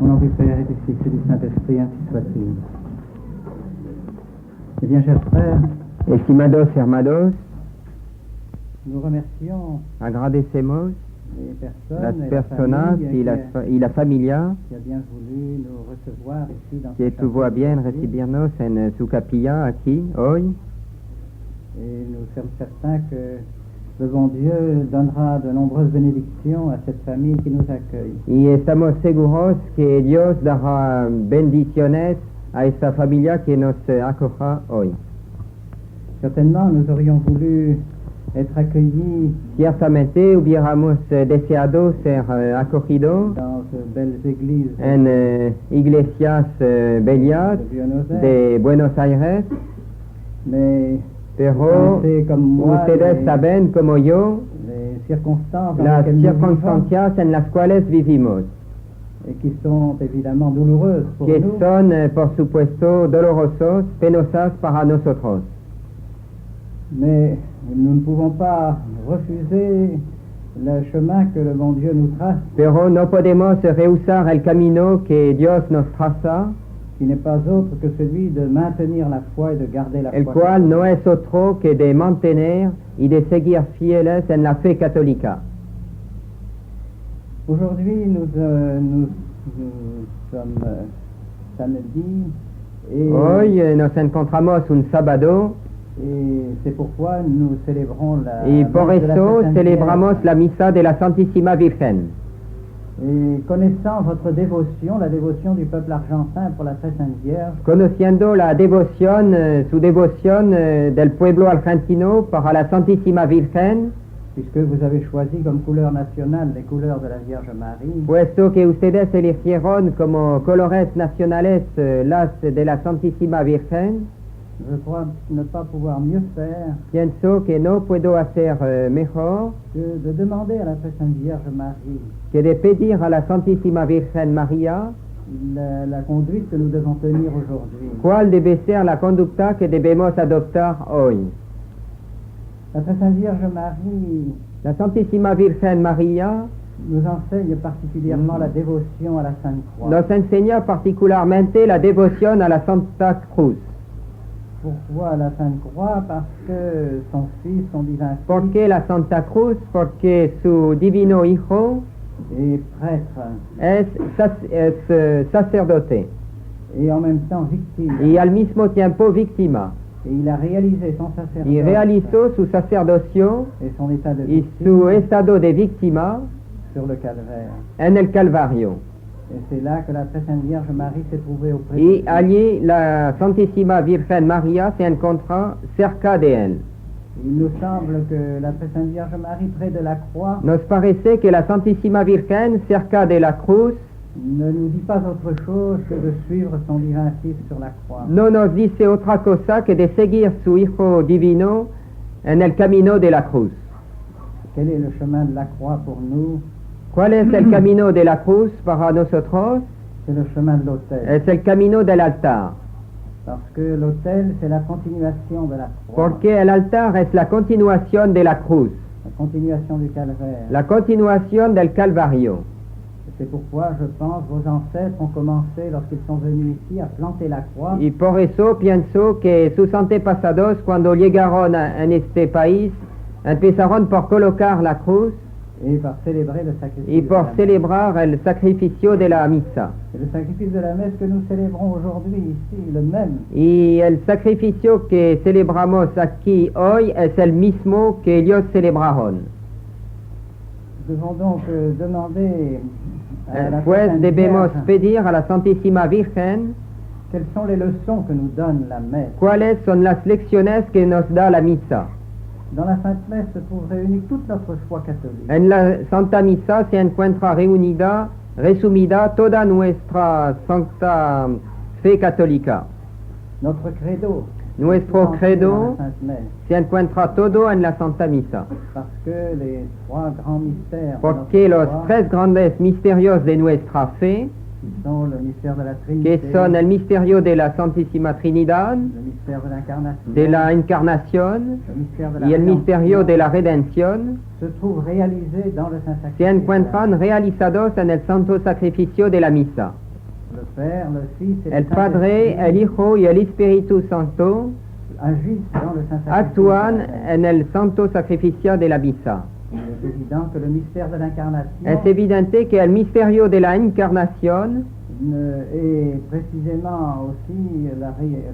Au nom du Père et du Fils et du Saint-Esprit, ainsi soit-il. Eh bien, chers frères, Estimados hermanos, nous remercions agradecemos les las personnes et personas la famille y la familia qui a bien voulu nous recevoir ici dans que cette tuvo a bien chapelle. recibirnos en su capilla aquí hoy. Et nous sommes certains que le bon Dieu donnera de nombreuses bénédictions à cette famille qui nous accueille. Y estamos seguros que Dios dará bendiciones a esta familia que nos acoja hoy. Certainement, nous aurions voulu être accueillis Ciertamente hubiéramos deseado ser acogidos dans de belles églises en iglesias bellas de Buenos Aires, de Buenos Aires, mais pero pensez comme moi ustedes saben como yo les circonstances dans las lesquelles nous vivons circunstancias en las cuales vivimos, et qui sont évidemment douloureuses pour que nous, son por supuesto dolorosos, penosas para nosotros. mais nous ne pouvons pas refuser le chemin que le bon Dieu nous trace, Pero no podemos rehusar el camino que Dios nos traza, qui n'est pas autre que celui de maintenir la foi et de garder la el foi. cual no es otro que de mantener y de seguir fieles en la fe católica. Aujourd'hui, nous sommes samedi et, Hoy nos encontramos un sábado et c'est pourquoi nous célébrons la y por messe de la eso Très Sainte celebramos Vierge. la misa de la Santísima Virgen. Et connaissant votre dévotion, la dévotion du peuple argentin pour la Très Sainte Vierge, Conociendo la devoción, su devoción del pueblo argentino para la Santísima Virgen, puisque vous avez choisi comme couleur nationale les couleurs de la Vierge Marie, puesto que ustedes eligieron como colores nacionales las de la Santísima Virgen, je crois ne pas pouvoir mieux faire pienso que no puedo hacer mejor que de demander à la Très Sainte Vierge Marie que de pedir a la Santísima Virgen María la conduite que nous devons tenir aujourd'hui. cuál debe ser la conducta que debemos adoptar hoy. La Très Sainte Vierge Marie La Santísima Virgen María nous enseigne particulièrement la dévotion à la Sainte Croix. nos enseña particularmente la devoción a la Santa Cruz. Pourquoi la Sainte Croix? Parce que son Fils, son divin Fils, ¿Por qué la Santa Cruz? Porque su divino Hijo est prêtre es sacerdote et en même temps victime. y al mismo tiempo víctima. Et il a réalisé son sacerdoce Y realizó su sacerdocio et son état de y victime su estado de víctima sur le calvaire. en el Calvario. Et c'est là que la Très Sainte Vierge Marie s'est trouvée auprès de Y lui. allí la Santísima Virgen María se encontró cerca de él. Il nous semble que la Très Sainte Vierge Marie, près de la croix, Nos parece que la Santísima Virgen cerca de la cruz ne nous dit pas autre chose que de suivre son divin Fils sur la croix. no nos dice otra cosa que de seguir su Hijo divino en el camino de la cruz. Quel est le chemin de la croix pour nous? ¿Cuál es el camino de la cruz para nosotros? C'est le chemin de l'autel. Es el camino del altar. Parce que l'autel, c'est la continuation de la croix, Porque el altar es la continuación de la cruz, la continuation du calvaire. la continuación del Calvario. Et c'est pourquoi, je pense, vos ancêtres ont commencé, lorsqu'ils sont venus ici, à planter la croix. Y por eso pienso que sus antepasados, cuando llegaron en este país, empezaron por colocar la cruz Et par célébrer le sacrifice y de por la messe. celebrar el sacrificio de la misa. Et le sacrifice de la messe que nous célébrons aujourd'hui ici, le même, Y el sacrificio que celebramos aquí hoy es el mismo que ellos celebraron. nous devons donc demander à la Pues Sainte debemos Vierge pedir a la Santísima Virgen quelles sont les leçons que nous donne la messe. cuáles son las lecciones que nos da la misa. Dans la Sainte Messe se trouve réunie toute notre foi catholique. En la Santa Misa se encuentra reunida, resumida toda nuestra Santa Fe Católica. Notre credo. Nuestro tout entier credo dans la Sainte Messe. se encuentra todo en la Santa Misa. Parce que les trois grands mystères de Porque notre los foi, tres grandes misterios de nuestra fe, qui sont le mystère de la Trinité, que son el misterio de la Santísima Trinidad, le mystère de l'incarnation, de la Encarnación le mystère de la y el rédemption, misterio de la Redención, se trouvent réalisés dans le Saint se Sacrifice. encuentran realizados en el santo sacrificio de la misa. Le Père, le Fils et el le Padre, Saint-Esprit el Hijo y el Espíritu Santo agissent dans le Saint-Sacrifice. actúan de la messe. en el santo sacrificio de la misa. Il est évident que le mystère de l'incarnation Es evidente que el misterio de la encarnación et précisément aussi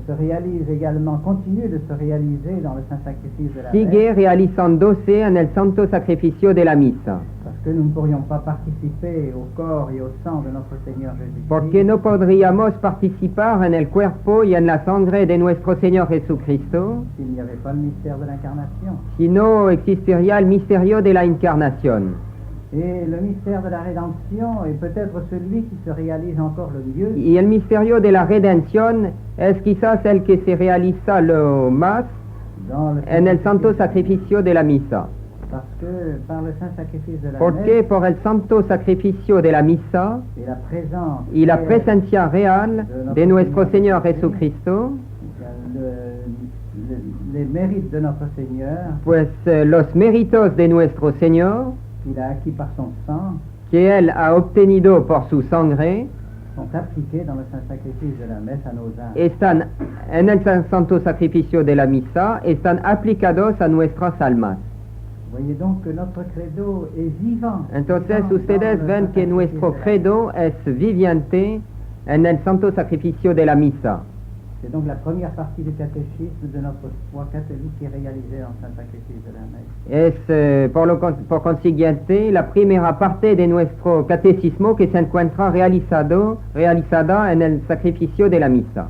se réalise également, continue de se réaliser dans le Saint-Sacrifice de la sigue messe, realizándose en el santo sacrificio de la misa. parce que nous ne pourrions pas participer au corps et au sang de notre Seigneur Jésus-Christ Porque no podríamos participar en el cuerpo y en la sangre de nuestro Señor Jesucristo s'il n'y avait pas le mystère de l'incarnation. si no existiría el misterio de la encarnación. Et le mystère de la rédemption est peut-être celui qui se réalise encore le mieux, Y el misterio de la redención es quizás el que se realiza lo más dans le en el santo sacrifice, sacrificio de la misa. parce que par le Saint-Sacrifice de la Porque messe por el santo sacrificio de la misa et la présence y la réelle, presencia real de nuestro Señor Jesucristo, les mérites de notre Seigneur pues los méritos de nuestro Señor qu'il a acquis par son sang que Él ha obtenido por su sangre sont appliqués dans le Saint-Sacrifice de la messe à nos âmes. están en el santo sacrificio de la misa, están aplicados a nuestras almas. Vous voyez donc que notre credo est vivant. Entonces vivant ustedes dans le ven que Saint-Sacrifice nuestro de la messe. credo es viviente en el santo sacrificio de la misa. C'est donc la première partie du catéchisme de notre foi catholique qui est réalisée dans le Saint-Sacrifice de la messe. Es por consiguiente la primera parte de nuestro catecismo que se encuentra realizada en el sacrificio de la misa.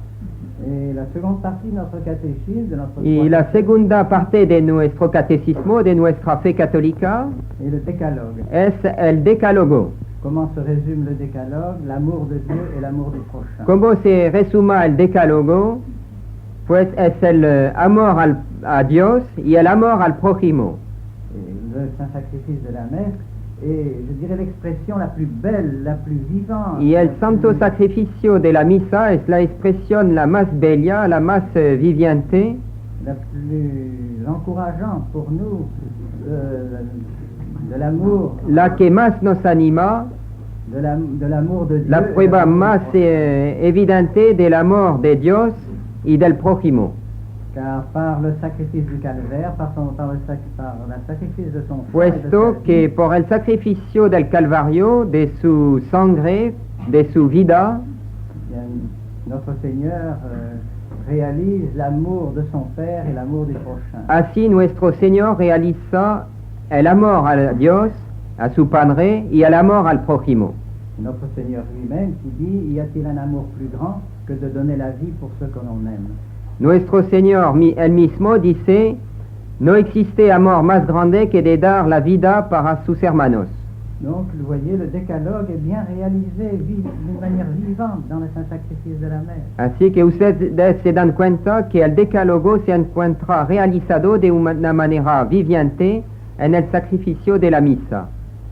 Et la seconde partie de notre catéchisme, de notre Y foi la catholique, segunda parte de nuestro catecismo, de nuestra fe católica, est le décalogue. es el decálogo. Comment se résume le décalogue? L'amour de Dieu et l'amour du prochain. ¿Cómo se resuma el decálogo? Pues es el amor a Dios y el amor al prójimo. Et le Saint-Sacrifice de la messe est, je dirais, l'expression la plus belle, la plus vivante, Y el la santo plus- sacrificio de la misa es la expresión la más bella, la más viviente, la plus encourageante pour nous de l'amour, la que más nos anima, de l'amour de Dieu. la et de prueba l'amour du más prochain. evidente del amor de Dios y del prójimo. Car par le sacrifice du calvaire, par le sacrifice de son sang et de Puesto sa que vie, por el sacrificio del Calvario, de su sangre, de su vida, eh bien, notre Seigneur réalise l'amour de son Père et l'amour du prochain. así nuestro Señor realiza el amor a Dios, a su Padre y el amor al prójimo. Notre Seigneur lui-même qui dit, y a-t-il un amour plus grand que de donner la vie pour ceux que l'on aime? Nuestro Señor él mismo dice, no existe amor más grande que de dar la vida para sus hermanos. Donc, vous voyez, le décalogue est bien réalisé d'une manière vivante dans le Saint-Sacrifice de la messe. Así que ustedes se dan cuenta que el decálogo se encuentra realizado de una manera viviente en el sacrificio de la misa.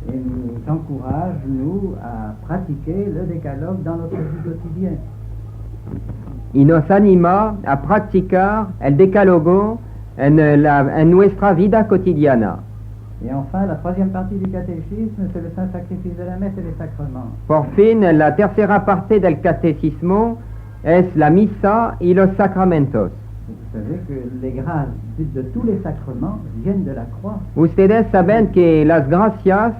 Et nous encourage, nous, à pratiquer le décalogue dans notre vie quotidienne. Y nos anima a practicar el decálogo en nuestra vida cotidiana. Et enfin, la troisième partie du catéchisme, c'est le Saint-Sacrifice de la messe et les sacrements. Por fin, la tercera parte del catecismo es la misa y los sacramentos. Vous savez que les grâces de tous les sacrements viennent de la croix. Ustedes saben que las gracias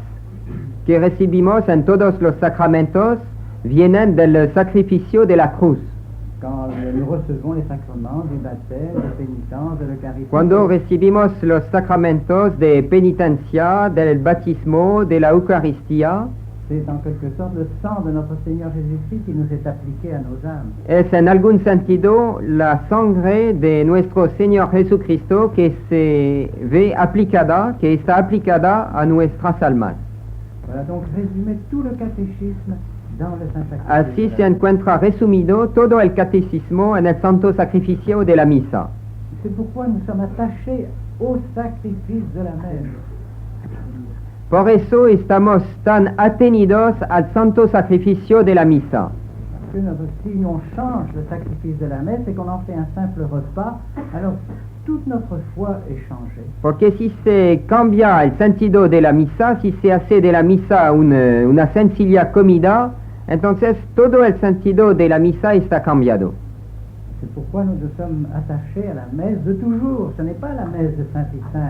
que recibimos en todos los sacramentos vienen del sacrificio de la cruz. Quand nous recevons les sacrements du baptême, de pénitence, de l'Eucharistie, Cuando recibimos los sacramentos de penitencia, del bautismo, de la Eucaristía, c'est en quelque sorte le sang de notre Seigneur Jésus-Christ qui nous est appliqué à nos âmes. es en algún sentido la sangre de nuestro Señor Jesucristo que se ve aplicada, que está aplicada a nuestras almas. Voilà donc résumé tout le catéchisme dans le Saint-Sacrifice. Así se encuentra resumido todo el catecismo en el santo sacrificio de la misa. C'est pourquoi nous sommes attachés au sacrifice de la messe. Por eso estamos tan atenidos al santo sacrificio de la misa. Parce que si on change le sacrifice de la messe et qu'on en fait un simple repas, alors toute notre foi est changée. Porque si se cambia el sentido de la misa, si se hace de la misa una sencilla comida, Entonces, todo el sentido de la misa está cambiado. C'est pourquoi nous nous sommes attachés à la messe de toujours. Ce n'est pas la messe de Saint-Pie V.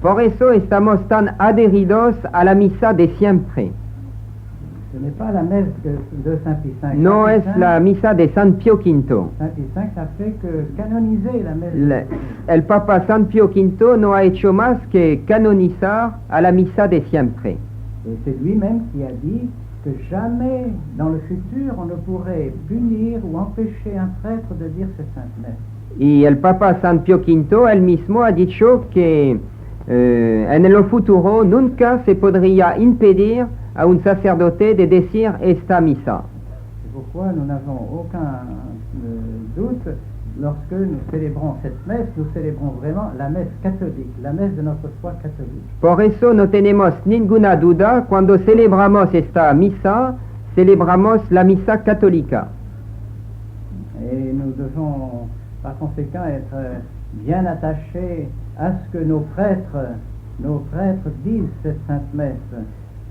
Por eso estamos tan adheridos a la misa de siempre. Ce n'est pas la messe de Saint-Pie V. No es Saint-Pie V, la misa de San Pio V. Saint-Pie V n'a fait que canoniser la messe. El Papa San Pio V no ha hecho más que canonizar a la misa de siempre. Et c'est lui-même qui a dit que jamais dans le futur on ne pourrait punir ou empêcher un prêtre de dire cette sainte messe. Y el Papa San Pio V, él mismo ha dicho que en el futuro nunca se podría impedir a un sacerdote de decir esta misa. C'est pourquoi nous n'avons aucun doute, lorsque nous célébrons cette messe, nous célébrons vraiment la messe catholique, la messe de notre foi catholique. Por eso no tenemos ninguna duda, cuando celebramos esta misa, celebramos la misa católica. Et nous devons par conséquent être bien attachés à ce que nos prêtres disent cette sainte messe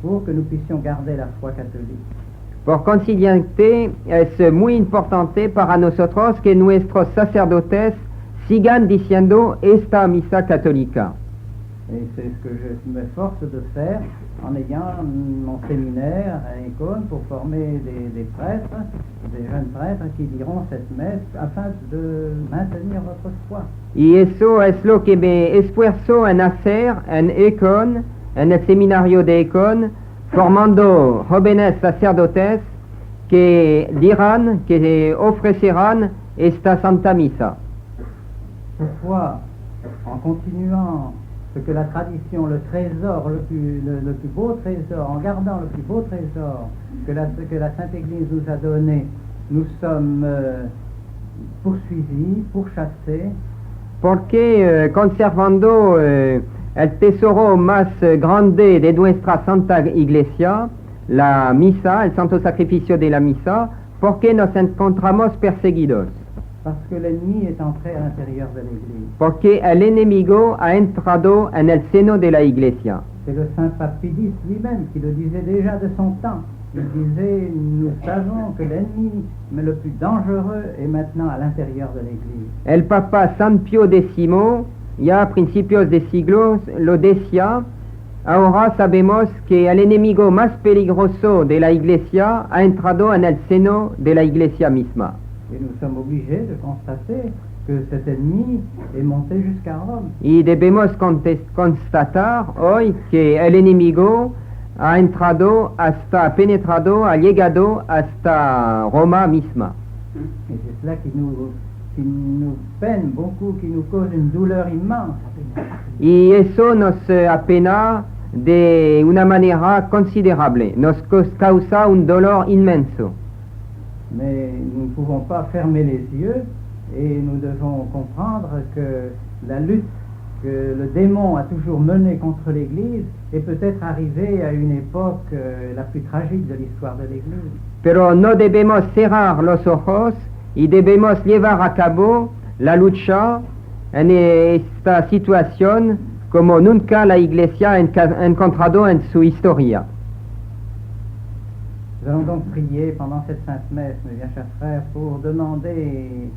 pour que nous puissions garder la foi catholique. Por consiguiente, es muy importante para nosotros que nuestros sacerdotes sigan diciendo esta misa católica. Et c'est ce que je m'efforce de faire en ayant mon séminaire à Écône pour former des prêtres, des jeunes prêtres qui diront cette messe afin de maintenir votre foi. Y eso es lo que me esfuerzo en hacer en Econ, en el seminario de Econ, formando jóvenes sacerdotes que dirán, que ofrecerán esta Santa Misa. Toutefois, en continuant ce que la tradition, le trésor, le plus beau trésor, en gardant le plus beau trésor que la Sainte Église nous a donné, nous sommes poursuivis, pourchassés. Porque conservando el tesoro más grande de nuestra Santa Iglesia, la misa, el santo sacrificio de la misa, porque nos encontramos perseguidos. Parce que l'ennemi est entré à l'intérieur de l'Église. Porque el enemigo ha entrado en el seno de la Iglesia. C'est le saint Pape Pie X lui-même qui le disait déjà de son temps. Il disait, nous savons que l'ennemi, mais le plus dangereux, est maintenant à l'intérieur de l'Église. El Papa San Pio X, ya a principios de siglos, lo decía, ahora sabemos que el enemigo más peligroso de la Iglesia ha entrado en el seno de la Iglesia misma. Et nous sommes obligés de constater que cet ennemi est monté jusqu'à Rome. Y debemos constatar hoy que el enemigo ha entrado hasta, penetrado, ha llegado hasta Roma misma. Et c'est cela qui nous peine beaucoup, qui nous cause une douleur immense. Y eso nos apena de una manera considerable, nos causa un dolor inmenso. Mais nous ne pouvons pas fermer les yeux et nous devons comprendre que la lutte que le démon a toujours menée contre l'Église est peut-être arrivée à une époque la plus tragique de l'histoire de l'Église. Pero no debemos cerrar los ojos y debemos llevar a cabo la lucha en esta situación como nunca la Iglesia ha encontrado en su historia. Nous allons donc prier pendant cette sainte messe, mes bien chers frères, pour demander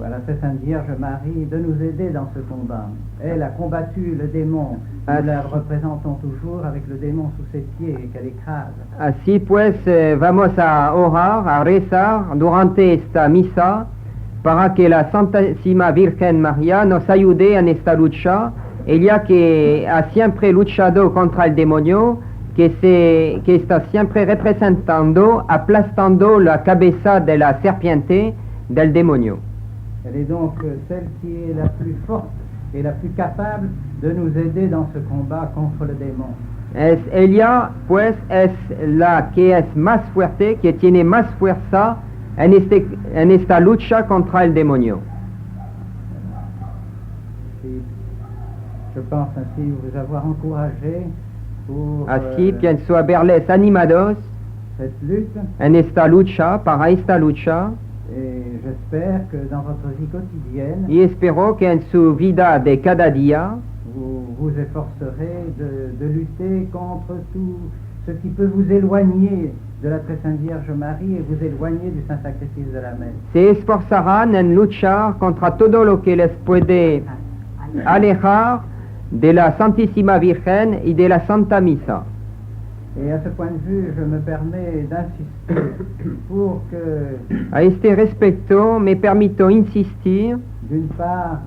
à la très sainte Vierge Marie de nous aider dans ce combat. Elle a combattu le démon, nous la représentons toujours avec le démon sous ses pieds qu'elle écrase. Así pues, vamos a orar, a rezar durante esta misa para que la Santísima Virgen María nos ayude en esta lucha, ella que ha siempre luchado contra el demonio, que está siempre representando, aplastando la cabeza de la serpiente del demonio. Elle est donc celle qui est la plus forte et la plus capable de nous aider dans ce combat contre le démon. Ella, pues, es la que es más fuerte, que tiene más fuerza en esta lucha contra el demonio. Je pense ainsi vous avoir encouragé pour Así pienso haberles animados cette lutte, en esta lucha, para esta lucha, et j'espère que dans votre vie quotidienne, y espero que en su vida de cada día vous vous efforcerez de lutter contre ce qui peut vous éloigner de la Très Sainte Vierge Marie et vous éloigner du Saint Sacrifice de la messe. Se esforzarán en luchar contra todo lo que les puede alejar de la Santísima Virgen y de la Santa Misa. Et à ce point de vue, je me permets d'insister pour que, A este respecto, me permito insistir d'une part,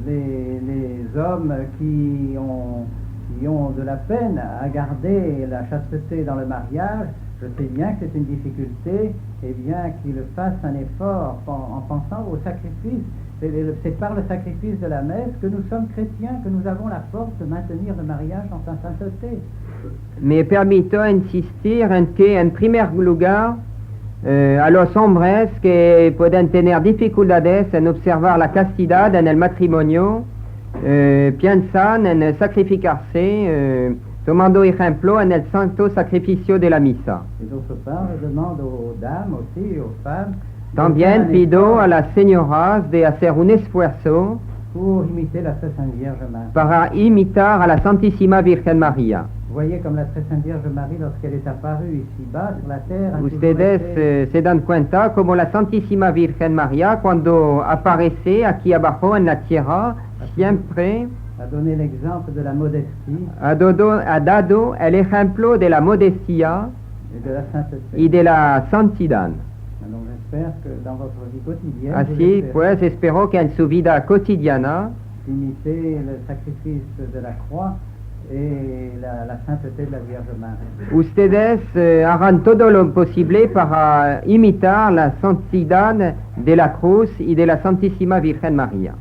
les hommes qui ont de la peine à garder la chasteté dans le mariage, je sais bien que c'est une difficulté, et bien qu'ils fassent un effort en pensant au sacrifice. C'est par le sacrifice de la messe que nous sommes chrétiens, que nous avons la force de maintenir le mariage en sa sainteté. me permito insistir en que, en primer lugar, a los hombres que pueden tener dificultades en observar la castidad en el matrimonio, piensan en sacrificarse, tomando ejemplo en el santo sacrificio de la misa. Et d'autre part, je demande aux dames aussi, aux femmes, de También faire un pido effort a las señoras de hacer un esfuerzo pour imiter la Très Sainte Vierge Marie. para imitar a la Santísima Virgen María. Vous voyez comme la Très Sainte Vierge Marie, lorsqu'elle est apparue ici-bas sur la terre, a toujours Ustedes été- se dan cuenta como la Santísima Virgen María, cuando aparece aquí abajo en la tierra, siempre a donné l'exemple de la modestie ha dado el ejemplo de la modestia et de la sainteté. y de la santidad. Donc j'espère que dans votre vie quotidienne, vous Así essayez pues, espero que en su vida cotidiana d'imiter le sacrifice de la croix et la sainteté de la Vierge Marie. ustedes harán todo lo posible para imitar la santidad de la cruz y de la Santísima Virgen María.